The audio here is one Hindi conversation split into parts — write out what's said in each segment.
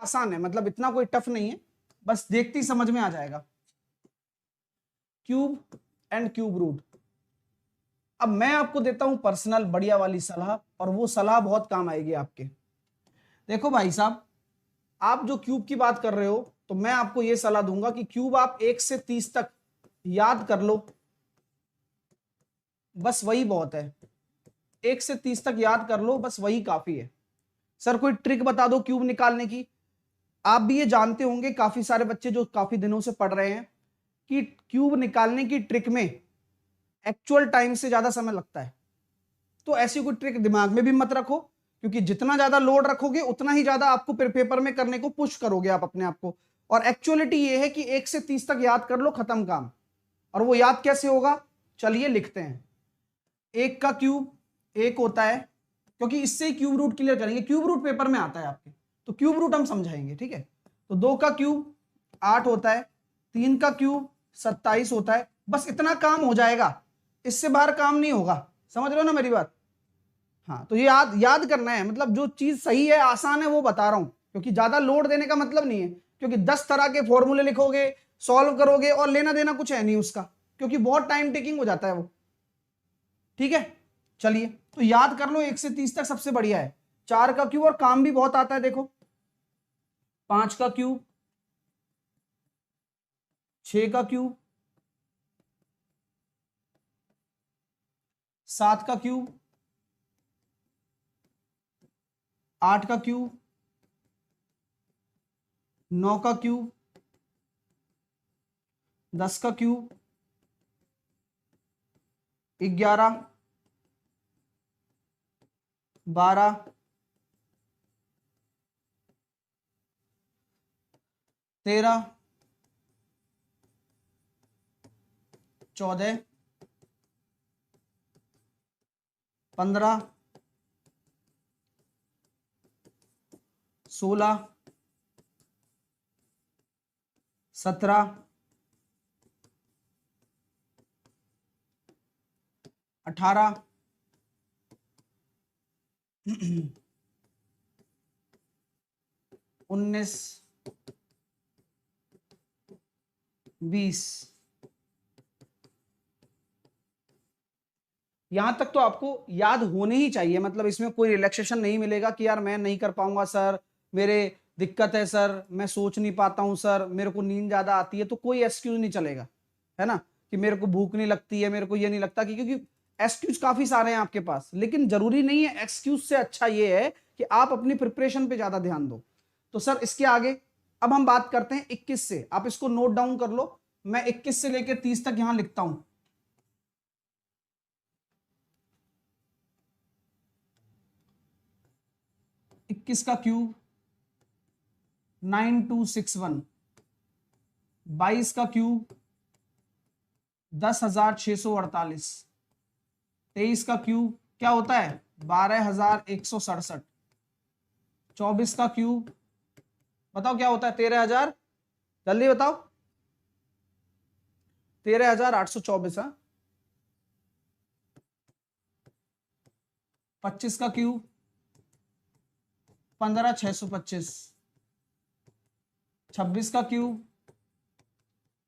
आसान है, मतलब इतना कोई टफ नहीं है, बस देखते ही समझ में आ जाएगा। Cube and cube root. अब मैं आपको देता हूं पर्सनल बढ़िया वाली सलाह, और वो सलाह बहुत काम आएगी आपके। देखो भाई साहब, आप जो क्यूब की बात कर रहे हो, तो मैं आपको ये सलाह दूंगा कि क्यूब आप 1 से 30 तक याद कर लो, बस वही बहुत है। 1 से 30 तक याद कर लो, बस वही काफी है। सर कोई ट्रिक बता दो क्यूब निकालने की। आप भी ये जानते होंगे, काफी सारे बच्चे जो काफी दिनों से पढ़ रहे हैं, कि क्यूब निकालने की ट्रिक में एक्चुअल टाइम से ज्यादा समय लगता है। तो ऐसी कोई ट्रिक दिमाग में भी मत रखो, क्योंकि जितना ज्यादा लोड रखोगे उतना ही ज्यादा आपको पेपर में करने को पुश करोगे आप अपने आप को। और एक्चुअलिटी ये है कि 1 से 30 तक याद कर लो, खत्म काम। और वो याद कैसे होगा, चलिए लिखते हैं। 1 का क्यूब 1 होता है, क्योंकि इससे ही क्यूब रूट क्लियर करेंगे, क्यूब रूट पेपर में आता है आपके, तो क्यूब रूट हम समझाएंगे, ठीक है। तो 2 का क्यूब 8 होता है, 3 का क्यूब 27 होता है, बस इतना काम हो जाएगा, इससे बाहर काम नहीं होगा। समझ रहे हो ना मेरी बात? हाँ, तो ये याद करना है, मतलब जो चीज सही है, आसान है, वो बता रहा हूं, क्योंकि ज्यादा लोड देने का मतलब नहीं है, क्योंकि 10 तरह के फॉर्मूले लिखोगे, सॉल्व करोगे, और लेना देना कुछ है नहीं उसका, क्योंकि बहुत टाइम टेकिंग हो जाता है वो। ठीक है, चलिए तो याद कर लो 1 से 30 तक सबसे बढ़िया है। 4 का क्यूब, और काम भी बहुत आता है, देखो 5 का क्यूब, 6 का क्यूब, 7 का क्यूब, 8 का क्यूब, 9 का क्यूब, 10 का क्यूब, 11, 12, 13, 14, 15, 16, 17, 18, 19, 20। यहां तक तो आपको याद होने ही चाहिए, मतलब इसमें कोई रिलैक्सेशन नहीं मिलेगा कि यार मैं नहीं कर पाऊंगा सर, मेरे दिक्कत है सर, मैं सोच नहीं पाता हूं सर, मेरे को नींद ज्यादा आती है, तो कोई एक्सक्यूज नहीं चलेगा, है ना, कि मेरे को भूख नहीं लगती है, मेरे को ये नहीं लगता, क्योंकि एक्सक्यूज काफी सारे हैं आपके पास, लेकिन जरूरी नहीं है। एक्सक्यूज से अच्छा ये है कि आप अपनी प्रिपरेशन पे ज्यादा ध्यान दो। तो सर इसके आगे अब हम बात करते हैं 21 से, आप इसको नोट डाउन कर लो, मैं 21 से लेकर 30 तक यहां लिखता हूं। 21 का क्यूब 9261, 22 का क्यूब 10,648, 23 का क्यूब क्या होता है 12,167, 24 का क्यूब बताओ क्या होता है 13,000, जल्दी बताओ 13,824। 25 का क्यूब 15,625, 26 का क्यूब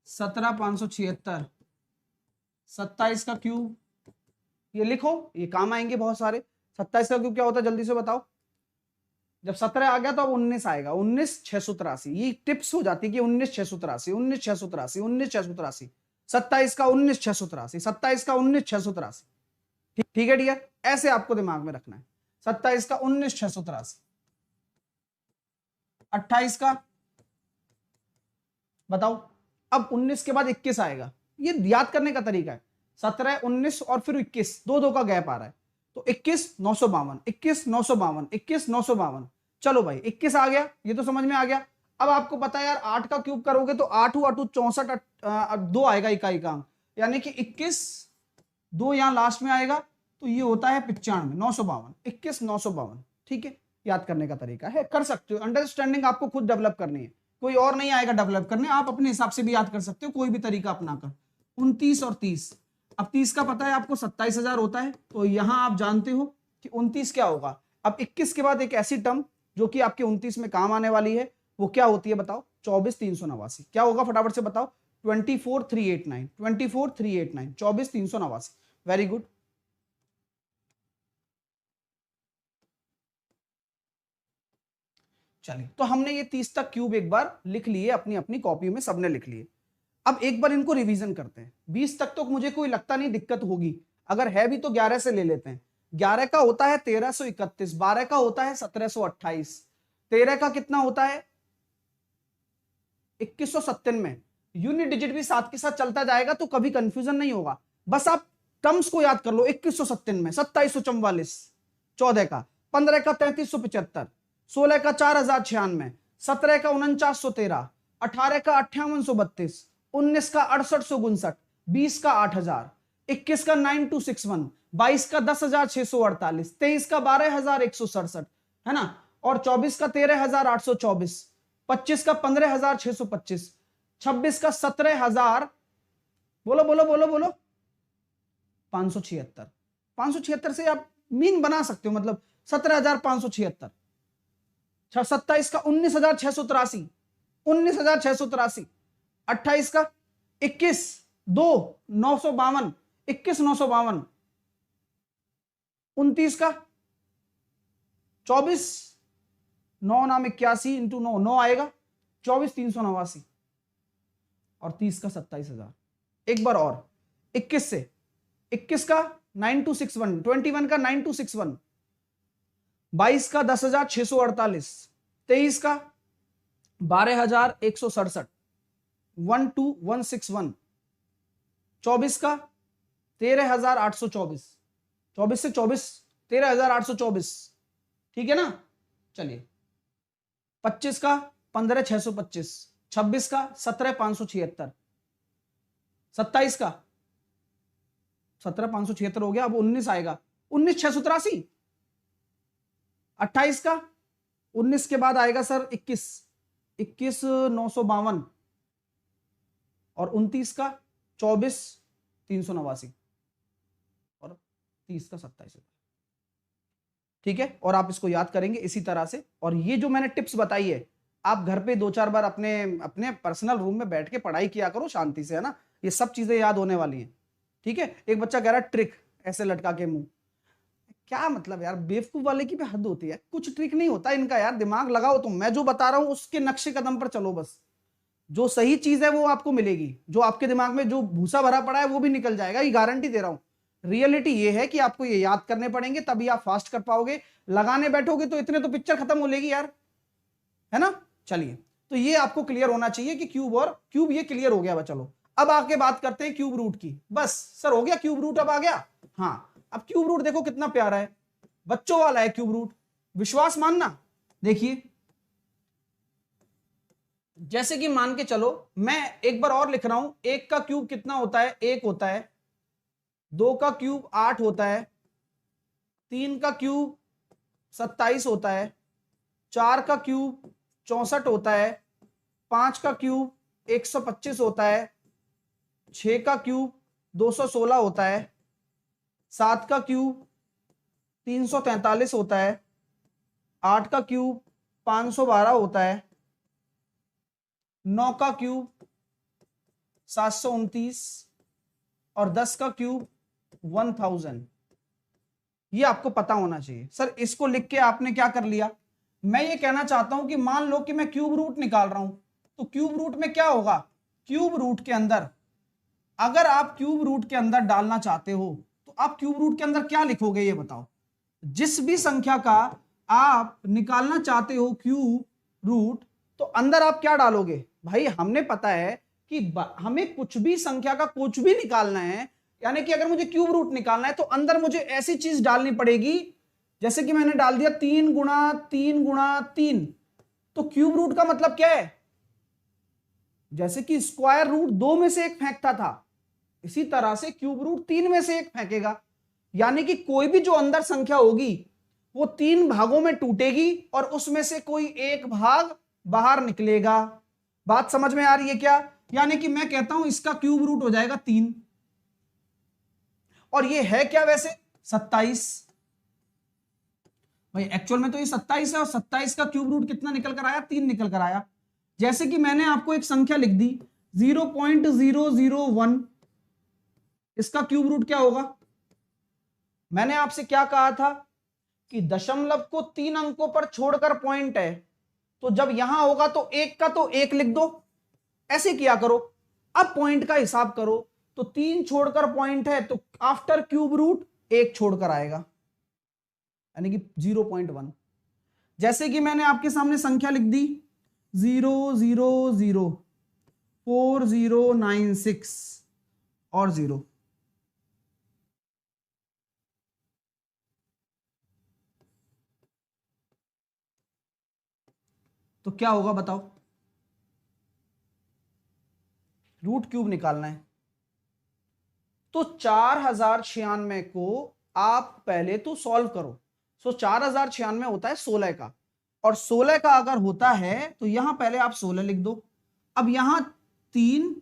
17,576, 27 का क्यूब, ये लिखो, ये काम आएंगे बहुत सारे। 27 का क्यूब क्या होता है जल्दी से बताओ, जब 17 आ गया तो अब 19 आएगा, 19,683, ये टिप्स हो जाती है कि 19,683, 19,683, 19,683, 27 का 19,683, 27 का 19,683, ठीक है डियर, ऐसे आपको दिमाग में रखना है। 27 का 19,683, 28 का बताओ, अब 19 के बाद 21 आएगा, ये याद करने का तरीका है, 17, 19 और फिर 21, दो का गैप आ रहा है, तो 21,952, 21,952, 21,952, चलो भाई 21 आ गया, ये तो समझ में आ गया। अब आपको पता है यार 8 का क्यूब करोगे तो 8 64, 2 आएगा इकाई का अंक, यानी कि 21, 2 यहां लास्ट में आएगा, तो ये होता है 95, 952, 21,952, ठीक है। याद करने का तरीका है, कर सकते हो, अंडरस्टैंडिंग आपको खुद डेवलप करनी है, कोई और नहीं आएगा डेवलप करने, आप अपने हिसाब से भी याद कर सकते हो, कोई भी तरीका अपनाकर। 29 और 30, अब 30 का पता है आपको 27,000 होता है, तो यहां आप जानते हो कि 29 क्या होगा। अब 21 के बाद एक ऐसी टर्म जो कि आपके 29 में काम आने वाली है, वो क्या होती है बताओ? 24,389। क्या होगा फटाफट से बताओ? 24,389, 24,389, 24,389। Very good. चलिए, तो हमने ये 30 तक क्यूब एक बार लिख लिए अपनी अपनी कॉपी में, सबने लिख लिए। अब एक बार इनको रिवीजन करते हैं। 20 तक तो मुझे कोई लगता नहीं दिक्कत होगी, अगर है भी तो 11 से ले लेते हैं। 11 का होता है 1331, 12 का होता है 1728, 13 का कितना होता है 2197। यूनिट डिजिट भी साथ के साथ चलता जाएगा तो कभी कंफ्यूजन नहीं होगा। बस आप टर्म्स को याद कर लो। 2197, 2744, 14 का, 15 का 3375, 16 का 4096, 17 का 4913, 18 का 5832, 19 का 6859, 20 का 8000, 21 का 9261, 22 का 10,648, 23 का 12,167, है ना, और 24 का 13,824, 25 का 15,625, 26 का 17,000, बोलो बोलो बोलो बोलो, 576। 576 से आप मीन बना सकते हो, मतलब 17,576। 27 का 19,683, 19,683, 28 का 21,952, 21,952, 29 का 24, 9 नाम 81 इंटू 9, 9 आएगा 24,389, और 30 का 27,000। एक बार और 21 से, 21 का 9261, 21 का 9261, 22 का 10,648, 23 का 12,167, 12161, 24 का 13,824, 24 से 24 13,824, ठीक है ना। चलिए, 25 का 15,625, 26 का 17,576, 27 का 17,576 हो गया। अब 19 आएगा 19,683, 28 का 19 के बाद आएगा सर 21, 21,952, और 29 का 24,389, और 30 का 27,000। ठीक है, और आप इसको याद करेंगे इसी तरह से। और ये जो मैंने टिप्स बताई है, आप घर पे 2-4 बार अपने अपने पर्सनल रूम में बैठ के पढ़ाई किया करो शांति से, है ना। ये सब चीजें याद होने वाली हैं। ठीक है, एक बच्चा कह रहा है ट्रिक ऐसे लटका के मुंह, क्या मतलब यार, बेवकूफ वाले की भी हद होती है। कुछ ट्रिक नहीं होता इनका यार, दिमाग लगाओ तुम। मैं जो बता रहा हूं उसके नक्शे कदम पर चलो, बस जो सही चीज है वो आपको मिलेगी। जो आपके दिमाग में जो भूसा भरा पड़ा है वो भी निकल जाएगा, ये गारंटी दे रहा हूं। रियलिटी ये है कि आपको ये याद करने पड़ेंगे, तभी आप फास्ट कर पाओगे। लगाने बैठोगे तो इतने तो पिक्चर खत्म हो लेगी यार, है ना। चलिए, तो ये आपको क्लियर होना चाहिए कि क्यूब और क्यूब, ये क्लियर हो गया। चलो अब आके बात करते हैं क्यूब रूट की। बस सर हो गया क्यूब रूट, अब आ गया। हाँ, अब क्यूब रूट देखो कितना प्यारा है, बच्चों वाला है क्यूब रूट, विश्वास मानना। देखिए, जैसे कि मान के चलो, मैं एक बार और लिख रहा हूं, 1 का क्यूब कितना होता है, 1 होता है। 2 का क्यूब 8 होता है। 3 का क्यूब 27 होता है। 4 का क्यूब 64 होता है। 5 का क्यूब 125 होता है। 6 का क्यूब 216 होता है। 7 का क्यूब 343 होता है। 8 का क्यूब 512 होता है। 9 का क्यूब 729, और 10 का क्यूब 1000। ये आपको पता होना चाहिए। सर इसको लिख के आपने क्या कर लिया, मैं ये कहना चाहता हूं कि मान लो कि मैं क्यूब रूट निकाल रहा हूं, तो क्यूब रूट में क्या होगा, क्यूब रूट के अंदर, अगर आप क्यूब रूट के अंदर डालना चाहते हो तो आप क्यूब रूट के अंदर क्या लिखोगे, ये बताओ। जिस भी संख्या का आप निकालना चाहते हो क्यूब रूट, तो अंदर आप क्या डालोगे भाई। हमने पता है कि हमें कुछ भी संख्या का कुछ भी निकालना है, यानी कि अगर मुझे क्यूब रूट निकालना है तो अंदर मुझे ऐसी चीज डालनी पड़ेगी, जैसे कि मैंने डाल दिया 3 गुणा 3 गुणा 3। तो क्यूब रूट का मतलब क्या है, जैसे कि स्क्वायर रूट 2 में से एक फेंकता था, इसी तरह से क्यूब रूट 3 में से एक फेंकेगा। यानी कि कोई भी जो अंदर संख्या होगी वो 3 भागों में टूटेगी और उसमें से कोई एक भाग बाहर निकलेगा। बात समझ में आ रही है क्या। यानी कि मैं कहता हूं इसका क्यूब रूट हो जाएगा 3, और ये है क्या वैसे 27। भाई एक्चुअल में तो ये 27 है और 27 का क्यूब रूट कितना निकल कर आया, 3 निकल कर आया। जैसे कि मैंने आपको एक संख्या लिख दी 0.001, इसका क्यूब रूट क्या होगा? मैंने आपसे क्या कहा था कि दशमलव को 3 अंकों पर छोड़कर पॉइंट है, तो जब यहां होगा तो एक का तो एक लिख दो, ऐसे किया करो। अब पॉइंट का हिसाब करो तो 3 छोड़कर पॉइंट है, तो आफ्टर क्यूब रूट 1 छोड़कर आएगा, यानी कि 0.1। जैसे कि मैंने आपके सामने संख्या लिख दी 0004096 और 0, तो क्या होगा बताओ? रूट क्यूब निकालना है, तो 4096 को आप पहले तो सॉल्व करो। सो 4096 होता है 16 का, और 16 का अगर होता है तो यहां पहले आप 16 लिख दो। अब यहां 3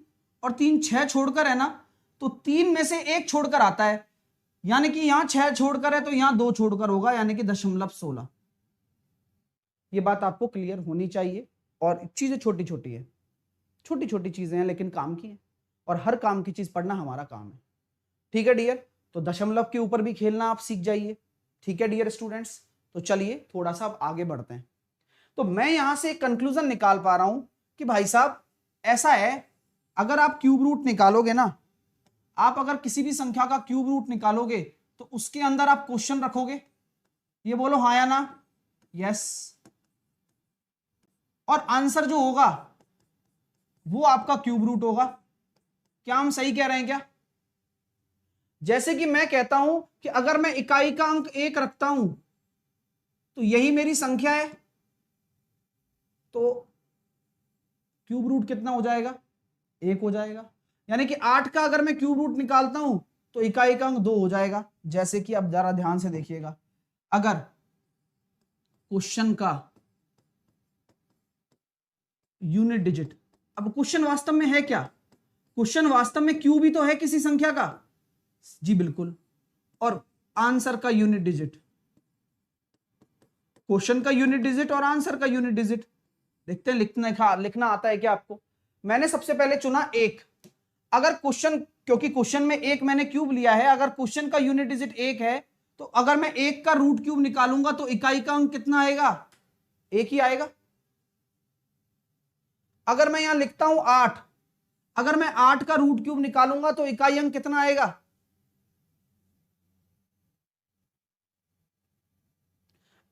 और 3 6 छोड़कर है ना, तो 3 में से 1 छोड़कर आता है, यानी कि यहां 6 छोड़कर है तो यहां 2 छोड़कर होगा, यानी कि 0.16। ये बात आपको क्लियर होनी चाहिए। और चीजें छोटी छोटी है, छोटी छोटी चीजें हैं लेकिन काम की है, और हर काम की चीज पढ़ना हमारा काम है। ठीक है डियर, तो दशमलव के ऊपर भी खेलना आप सीख जाइए। ठीक है डियर स्टूडेंट्स, तो चलिए थोड़ा सा अब आगे बढ़ते हैं। तो मैं यहां से एक कंक्लूजन निकाल पा रहा हूं कि भाई साहब ऐसा है, अगर आप क्यूब रूट निकालोगे ना, आप अगर किसी भी संख्या का क्यूब रूट निकालोगे तो उसके अंदर आप क्वेश्चन रखोगे। ये बोलो हाँ या ना? यस। और आंसर जो होगा वो आपका क्यूब रूट होगा। क्या हम सही कह रहे हैं क्या? जैसे कि मैं कहता हूं कि अगर मैं इकाई का अंक 1 रखता हूं तो यही मेरी संख्या है, तो क्यूब रूट कितना हो जाएगा? 1 हो जाएगा। यानी कि 8 का अगर मैं क्यूब रूट निकालता हूं तो इकाई का अंक 2 हो जाएगा। जैसे कि अब जरा ध्यान से देखिएगा, अगर क्वेश्चन का यूनिट डिजिट, अब क्वेश्चन वास्तव में है क्या? क्वेश्चन वास्तव में क्यूब ही तो है किसी संख्या का। जी बिल्कुल। और आंसर का यूनिट डिजिट, क्वेश्चन का यूनिट डिजिट और आंसर का यूनिट डिजिट। देखते हैं लिखना आता है क्या आपको? मैंने सबसे पहले चुना 1। अगर क्वेश्चन, क्योंकि क्वेश्चन में 1 मैंने क्यूब लिया है, अगर क्वेश्चन का यूनिट डिजिट 1 है तो अगर मैं 1 का रूट क्यूब निकालूंगा तो इकाई का अंक कितना आएगा? 1 ही आएगा। अगर मैं यहां लिखता हूं 8, अगर मैं 8 का रूट क्यूब निकालूंगा तो इकाई अंक कितना आएगा?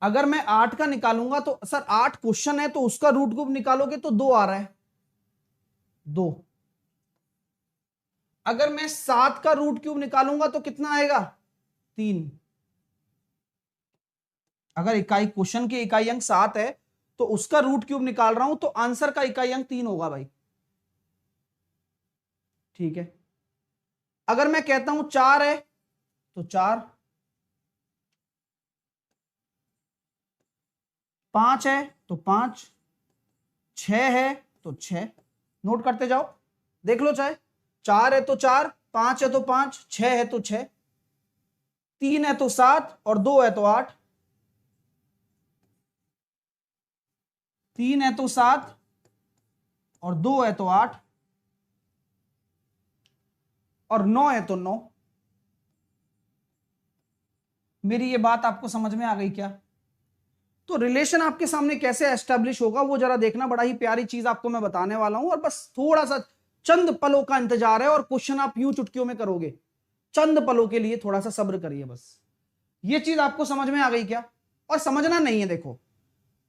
अगर मैं 8 का निकालूंगा तो सर 8 क्वेश्चन है तो उसका रूट क्यूब निकालोगे तो 2 आ रहा है, 2। अगर मैं 7 का रूट क्यूब निकालूंगा तो कितना आएगा? 3। अगर इकाई, क्वेश्चन की इकाई अंक 7 है तो उसका रूट क्यूब निकाल रहा हूं तो आंसर का इकाई अंक 3 होगा भाई। ठीक है। अगर मैं कहता हूं 4 है तो 4, 5 है तो 5, 6 है तो 6। नोट करते जाओ, देख लो चाहे। 4 है तो 4, 5 है तो 5, 6 है तो 6, 3 है तो 7 और 2 है तो 8। 3 है तो 7 और 2 है तो 8 और 9 है तो 9। मेरी ये बात आपको समझ में आ गई क्या? तो रिलेशन आपके सामने कैसे एस्टेब्लिश होगा वो जरा देखना। बड़ा ही प्यारी चीज आपको मैं बताने वाला हूं, और बस थोड़ा सा चंद पलों का इंतजार है और क्वेश्चन आप यूं चुटकियों में करोगे। चंद पलों के लिए थोड़ा सा सब्र करिए बस। ये चीज आपको समझ में आ गई क्या? और समझना नहीं है, देखो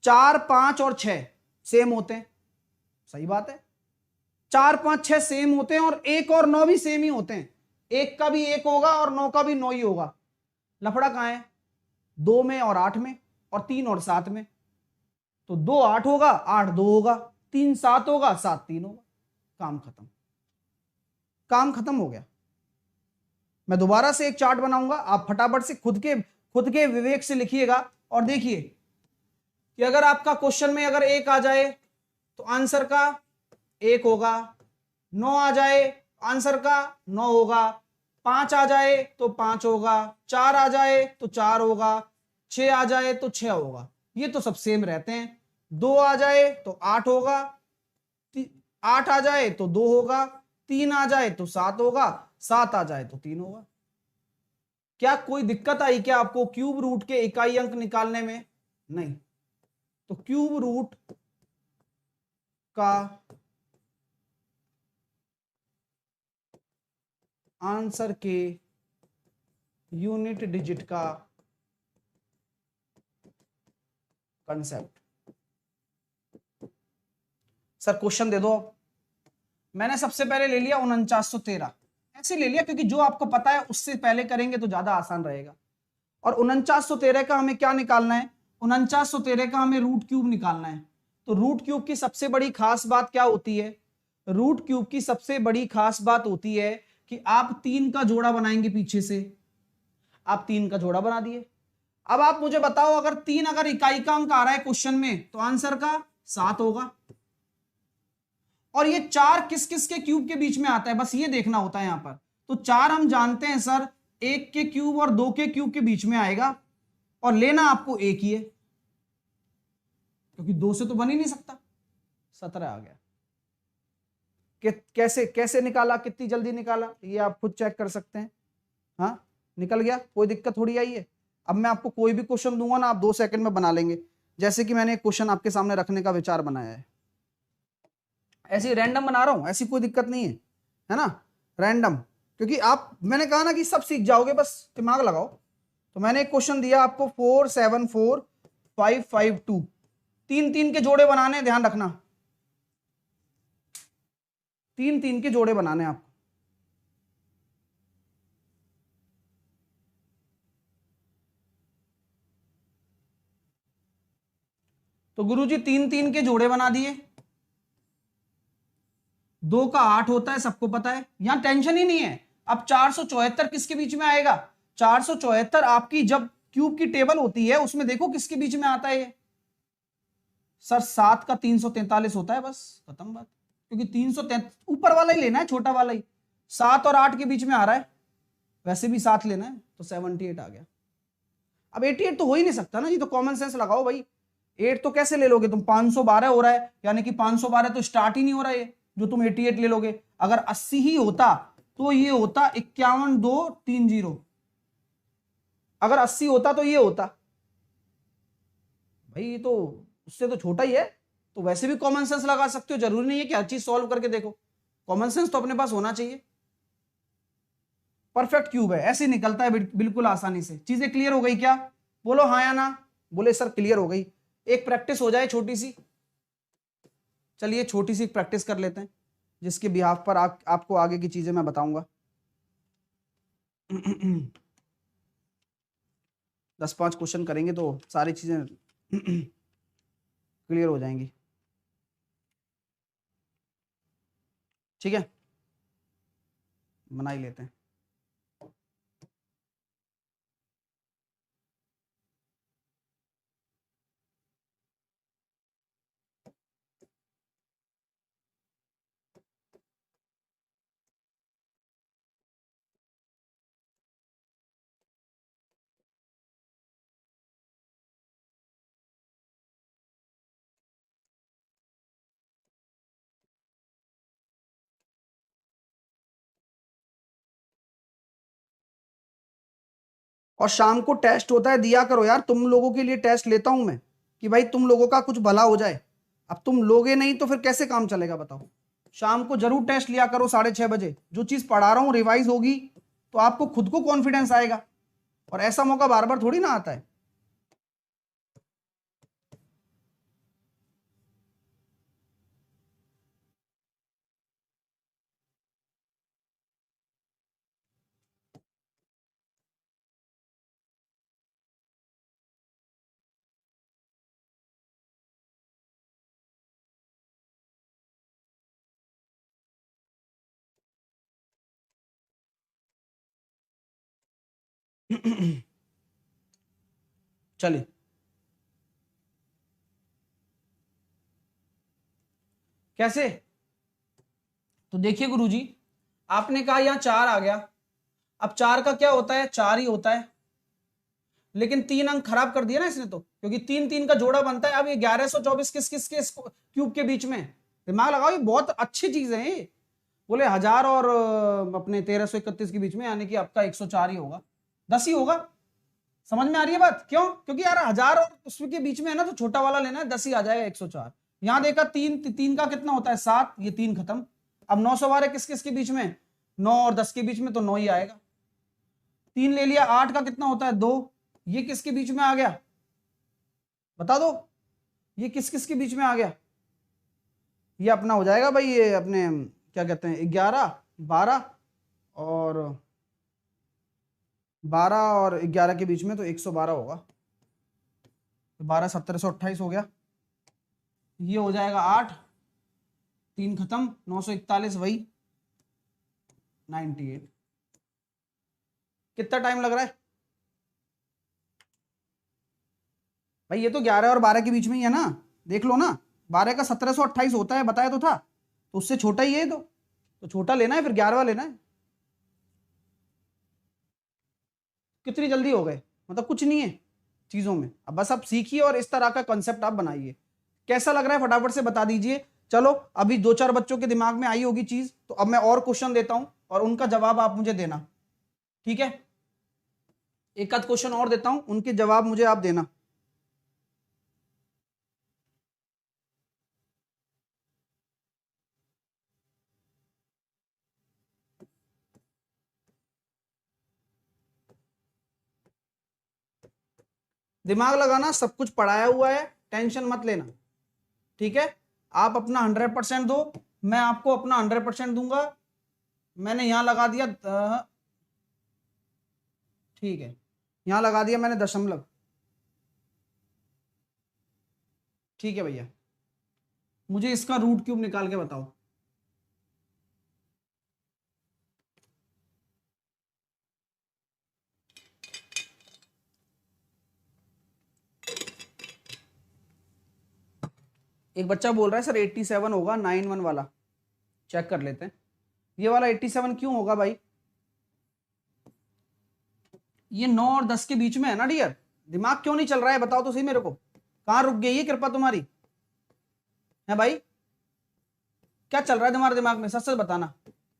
4, 5 और 6 सेम होते हैं, सही बात है। 4, 5, 6 सेम होते हैं और 1 और 9 भी सेम ही होते हैं। 1 का भी 1 होगा और 9 का भी 9 ही होगा। लफड़ा कहां है? 2 में और 8 में, और 3 और 7 में। तो 2 8 होगा, 8 2 होगा, 3 7 होगा, 7 3 होगा। काम खत्म, काम खत्म हो गया। मैं दोबारा से एक चार्ट बनाऊंगा, आप फटाफट से खुद के विवेक से लिखिएगा और देखिए कि अगर आपका क्वेश्चन में अगर 1 आ जाए तो आंसर का 1 होगा, 9 आ जाए आंसर का 9 होगा, 5 आ जाए तो 5 होगा, 4 आ जाए तो 4 होगा, 6 आ जाए तो 6 होगा, ये तो सब सेम रहते हैं। 2 आ जाए तो 8 होगा, 8 आ जाए तो 2 होगा, 3 आ जाए तो 7 होगा, 7 आ जाए तो 3 होगा। क्या कोई दिक्कत आई क्या आपको क्यूब रूट के इकाई अंक निकालने में? नहीं। तो क्यूब रूट का आंसर के यूनिट डिजिट का कंसेप्ट। सर क्वेश्चन दे दो। मैंने सबसे पहले ले लिया 4913, ऐसे ले लिया क्योंकि जो आपको पता है उससे पहले करेंगे तो ज्यादा आसान रहेगा। और 4913 का हमें क्या निकालना है? 4913 का हमें रूट क्यूब निकालना है। तो रूट क्यूब की सबसे बड़ी खास बात क्या होती है? रूट क्यूब की सबसे बड़ी खास बात होती है कि आप 3 का जोड़ा बनाएंगे पीछे से। आप 3 का जोड़ा बना दिए। अब आप मुझे बताओ, अगर 3 अगर इकाई का अंक आ रहा है क्वेश्चन में तो आंसर का 7 होगा। और ये 4 किस किस के क्यूब के बीच में आता है, बस ये देखना होता है यहां पर। तो 4 हम जानते हैं सर 1 के क्यूब और 2 के क्यूब के बीच में आएगा, और लेना आपको एक ही है क्योंकि 2 से तो बन ही नहीं सकता। 17 आ गया। कैसे कैसे निकाला, कितनी जल्दी निकाला, ये आप खुद चेक कर सकते हैं। हाँ निकल गया, कोई दिक्कत थोड़ी आई है। अब मैं आपको कोई भी क्वेश्चन दूंगा ना, आप 2 सेकंड में बना लेंगे। जैसे कि मैंने एक क्वेश्चन आपके सामने रखने का विचार बनाया है, ऐसे रैंडम बना रहा हूं, ऐसी कोई दिक्कत नहीं है ना, रैंडम। क्योंकि आप, मैंने कहा ना कि सब सीख जाओगे, बस दिमाग लगाओ। तो मैंने एक क्वेश्चन दिया आपको 4 7 4 5 5 2, 3 के जोड़े बनाने, ध्यान रखना 3 के जोड़े बनाने आपको। तो गुरुजी 3 के जोड़े बना दिए। 2 का 8 होता है, सबको पता है, यहां टेंशन ही नहीं है। अब 474 किसके बीच में आएगा? 474 आपकी जब क्यूब की टेबल होती है उसमें देखो किसके बीच में आता है ये। सर 7 का 343 होता है, बस खत्म बात। क्योंकि 343 ऊपर वाला ही लेना है, छोटा वाला ही। 7 और 8 के बीच में आ रहा है, वैसे भी 7 लेना है, तो 78 आ गया। अब 88 तो हो ही नहीं सकता ना, ये तो कॉमन सेंस लगाओ भाई। 8 तो कैसे ले लोगे तुम? 512 हो रहा है, यानी कि 512 तो स्टार्ट ही नहीं हो रहा है, जो तुम 88 ले लोगे। अगर 80 ही होता तो ये होता 51230। अगर 80 होता तो ये होता भाई, ये तो उससे तो छोटा ही है। तो वैसे भी कॉमन सेंस लगा सकते हो, जरूरी नहीं है कि हर चीज सॉल्व करके देखो। कॉमन सेंस तो अपने पास होना चाहिए। परफेक्ट क्यूब है, ऐसे निकलता है बिल्कुल आसानी से। चीजें क्लियर हो गई क्या? बोलो हाँ या ना। बोले सर क्लियर हो गई। एक प्रैक्टिस हो जाए छोटी सी। चलिए छोटी सी प्रैक्टिस कर लेते हैं, जिसके बिहाफ पर आपको आगे की चीजें मैं बताऊंगा। 10-5 क्वेश्चन करेंगे तो सारी चीजें क्लियर हो जाएंगी। ठीक है, बना ही लेते हैं। और शाम को टेस्ट होता है, दिया करो यार, तुम लोगों के लिए टेस्ट लेता हूं मैं, कि भाई तुम लोगों का कुछ भला हो जाए। अब तुम लोगे नहीं तो फिर कैसे काम चलेगा बताओ। शाम को जरूर टेस्ट लिया करो 6:30 बजे। जो चीज पढ़ा रहा हूं रिवाइज होगी तो आपको खुद को कॉन्फिडेंस आएगा, और ऐसा मौका बार बार थोड़ी ना आता है। चलिए, कैसे? तो देखिए गुरुजी, आपने कहा यहां 4 आ गया। अब 4 का क्या होता है? 4 ही होता है। लेकिन 3 अंक खराब कर दिया ना इसने, तो क्योंकि 3 3 का जोड़ा बनता है। अब ये 1124 किस किस के क्यूब के बीच में, दिमाग लगाओ, ये बहुत अच्छी चीज है ये। बोले 1000 और अपने 1331 के बीच में, यानी कि आपका 104 ही होगा, 10 ही होगा। समझ में आ रही है बात? क्यों? क्योंकि यार 1000 और उसके बीच में है ना, तो छोटा वाला लेना है, 10 ही आ जाएगा 104। यहां देखा 3 का कितना होता है 7, ये 3 खत्म। अब 912 किस किस के बीच में, 9 और 10 के बीच में, तो 9 ही आएगा। 3 ले लिया, 8 का कितना होता है 2, ये किसके बीच में आ गया बता दो, ये किस किस के बीच में आ गया? ये अपना हो जाएगा भाई, ये अपने क्या कहते हैं 11 12 और 11 के बीच में, तो 112 होगा। 12 1728 हो गया। ये हो जाएगा 8, 3 खत्म, 941 वही 98। कितना टाइम लग रहा है भाई? ये तो 11 और 12 के बीच में ही है ना, देख लो ना। 12 का 1728 होता है, बताया तो था, तो उससे छोटा ही है तो छोटा लेना है, फिर 11वां लेना है। कितनी जल्दी हो गए, मतलब कुछ नहीं है चीजों में। अब बस आप सीखिए और इस तरह का कॉन्सेप्ट आप बनाइए। कैसा लग रहा है फटाफट से बता दीजिए। चलो अभी 2-4 बच्चों के दिमाग में आई होगी चीज, तो अब मैं और क्वेश्चन देता हूं और उनका जवाब आप मुझे देना, ठीक है? एक आध क्वेश्चन और देता हूं, उनके जवाब मुझे आप देना। दिमाग लगाना, सब कुछ पढ़ाया हुआ है, टेंशन मत लेना, ठीक है? आप अपना 100% दो, मैं आपको अपना 100% दूंगा। मैंने यहां लगा दिया, ठीक है, यहां लगा दिया मैंने दशमलव, ठीक है भैया? मुझे इसका रूट क्यूब निकाल के बताओ। एक बच्चा बोल रहा है सर 87 होगा, 91 वाला। चेक कर लेते हैं, ये वाला 87 क्यों होगा भाई? ये 9 और 10 के बीच में है ना डियर। दिमाग क्यों नहीं चल रहा है बताओ तो सही मेरे को, कहां रुक गई है कृपा तुम्हारी? है भाई, क्या चल रहा है तुम्हारे दिमाग में, सच सच बताना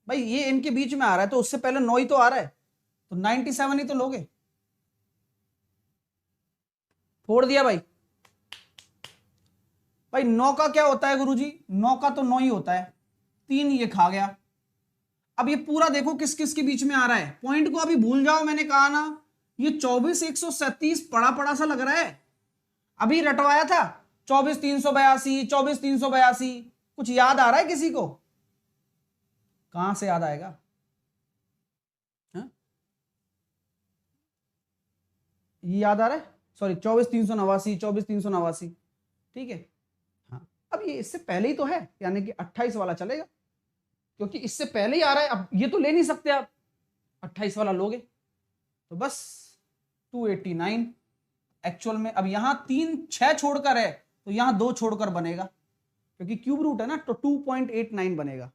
भाई। ये इनके बीच में आ रहा है, तो उससे पहले 9 ही तो आ रहा है, तो 97 ही तो लोगे। छोड़ दिया भाई। भाई 9 का क्या होता है गुरुजी? 9 का तो 9 ही होता है, 3 ये खा गया। अब ये पूरा देखो किस किस के बीच में आ रहा है, पॉइंट को अभी भूल जाओ, मैंने कहा ना। ये 24 137 पड़ा पड़ा सा लग रहा है, अभी रटवाया था 24 382, 24 382। कुछ याद आ रहा है किसी को? कहां से याद आएगा? ये याद आ रहा है, सॉरी 24 389, 24 389, ठीक है। हाँ, अब ये इससे पहले ही तो है, यानी कि 28 वाला चलेगा, क्योंकि इससे पहले ही आ रहा है। अब ये तो ले नहीं सकते आप, 28 वाला लोगे तो बस 289 एक्चुअल में। अब यहां 3 6 छोड़कर है, तो यहां 2 छोड़कर बनेगा, क्योंकि क्यूब रूट है ना, तो 2.89 बनेगा।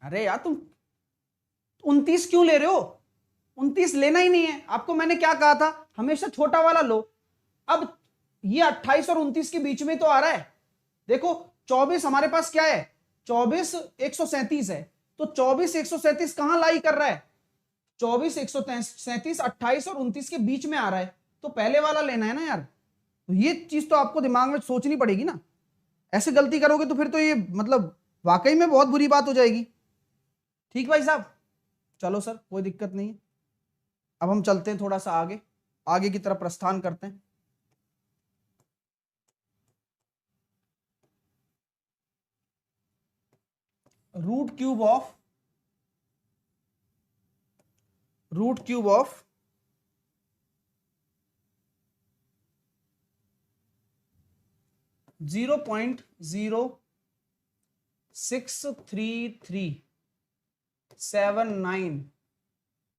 अरे यार तुम 29 क्यों ले रहे हो? 29 लेना ही नहीं है आपको, मैंने क्या कहा था, हमेशा छोटा वाला लो। अब ये 28 और 29 के बीच में तो आ रहा है, देखो 24 हमारे पास क्या है, 24 137 है, तो 24 137 कहां लाई कर रहा है? 24 137 28 और 29 के बीच में आ रहा है, तो पहले वाला लेना है ना यार। तो ये चीज तो आपको दिमाग में सोचनी पड़ेगी ना। ऐसे गलती करोगे तो फिर तो ये मतलब वाकई में बहुत बुरी बात हो जाएगी। ठीक भाई साहब, चलो सर कोई दिक्कत नहीं है। अब हम चलते हैं थोड़ा सा आगे, आगे की तरफ प्रस्थान करते हैं। Root cube of 0.06337